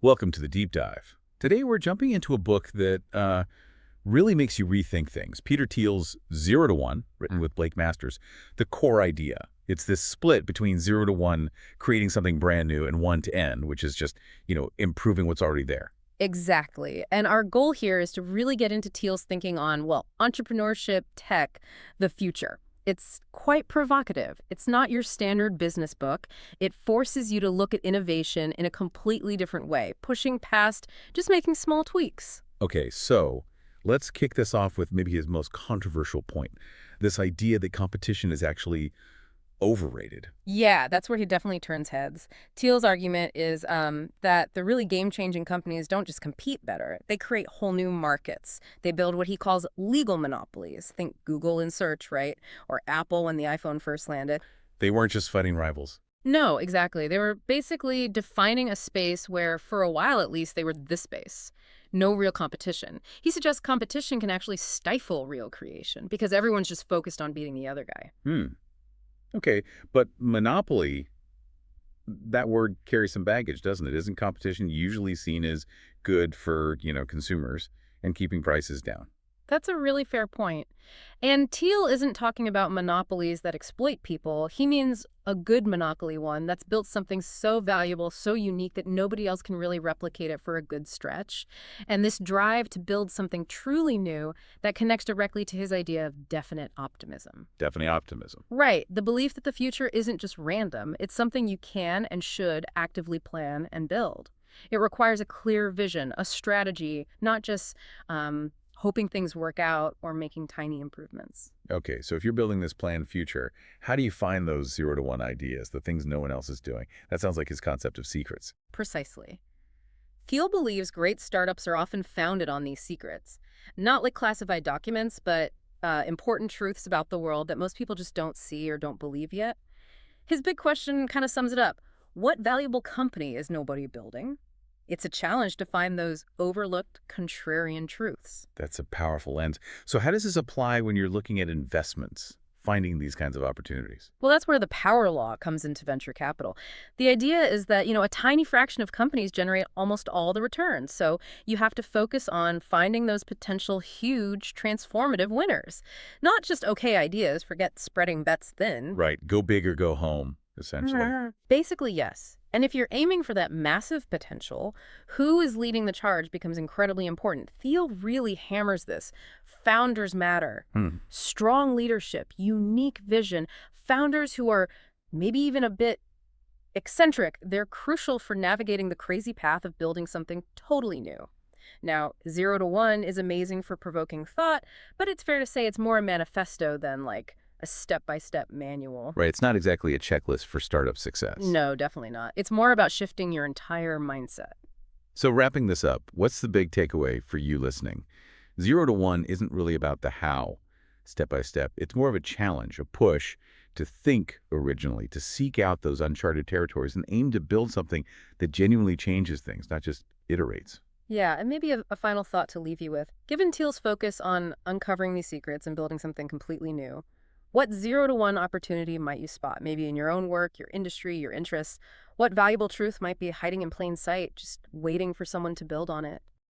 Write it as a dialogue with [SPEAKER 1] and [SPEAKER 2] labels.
[SPEAKER 1] Welcome to the Deep Dive. Today we're jumping into a book that really makes you rethink things. Peter Thiel's Zero to One, written with Blake Masters, the core idea. It's this split between 0 to 1, creating something brand new, and 1 to N, which is just, improving what's already there.
[SPEAKER 2] Exactly. And our goal here is to really get into Thiel's thinking on, well, entrepreneurship, tech, the future. It's quite provocative. It's not your standard business book. It forces you to look at innovation in a completely different way, pushing past just making small tweaks.
[SPEAKER 1] Okay, so let's kick this off with maybe his most controversial point. This idea that competition is actually overrated.
[SPEAKER 2] Yeah, that's where he definitely turns heads. Thiel's argument is that the really game-changing companies don't just compete better. They create whole new markets. They build what he calls legal monopolies. Think Google in search, right? Or Apple when the iPhone first landed.
[SPEAKER 1] They weren't just fighting rivals.
[SPEAKER 2] No, exactly. They were basically defining a space where, for a while at least, they were this space. No real competition. He suggests competition can actually stifle real creation because everyone's just focused on beating the other guy.
[SPEAKER 1] Hmm. Okay, but monopoly, that word carries some baggage, doesn't it? Isn't competition usually seen as good for, consumers and keeping prices down?
[SPEAKER 2] That's a really fair point. And Thiel isn't talking about monopolies that exploit people. He means a good monopoly one that's built something so valuable, so unique that nobody else can really replicate it for a good stretch. And this drive to build something truly new that connects directly to his idea of definite optimism.
[SPEAKER 1] Definitely optimism.
[SPEAKER 2] Right, the belief that the future isn't just random. It's something you can and should actively plan and build. It requires a clear vision, a strategy, not just hoping things work out or making tiny improvements.
[SPEAKER 1] Okay, so if you're building this planned future, how do you find those 0 to 1 ideas, the things no one else is doing? That sounds like his concept of secrets.
[SPEAKER 2] Precisely. Thiel believes great startups are often founded on these secrets. Not like classified documents, but important truths about the world that most people just don't see or don't believe yet. His big question kind of sums it up. What valuable company is nobody building? It's a challenge to find those overlooked contrarian truths.
[SPEAKER 1] That's a powerful lens. So how does this apply when you're looking at investments, finding these kinds of opportunities?
[SPEAKER 2] Well, that's where the power law comes into venture capital. The idea is that, a tiny fraction of companies generate almost all the returns. So you have to focus on finding those potential huge transformative winners. Not just okay ideas, forget spreading bets thin.
[SPEAKER 1] Right, go big or go home, essentially.
[SPEAKER 2] Basically, yes. And if you're aiming for that massive potential, who is leading the charge becomes incredibly important. Thiel really hammers this. Founders matter.
[SPEAKER 1] Hmm.
[SPEAKER 2] Strong leadership, unique vision. Founders who are maybe even a bit eccentric, they're crucial for navigating the crazy path of building something totally new. Now, 0 to 1 is amazing for provoking thought, but it's fair to say it's more a manifesto than like a step-by-step manual.
[SPEAKER 1] Right, it's not exactly a checklist for startup success.
[SPEAKER 2] No, definitely not. It's more about shifting your entire mindset.
[SPEAKER 1] So wrapping this up, what's the big takeaway for you listening? 0 to 1 isn't really about the how, step by step. It's more of a challenge, a push to think originally, to seek out those uncharted territories and aim to build something that genuinely changes things, not just iterates.
[SPEAKER 2] Yeah, and maybe a final thought to leave you with. Given Thiel's focus on uncovering these secrets and building something completely new, what 0 to 1 opportunity might you spot? Maybe in your own work, your industry, your interests. What valuable truth might be hiding in plain sight, just waiting for someone to build on it?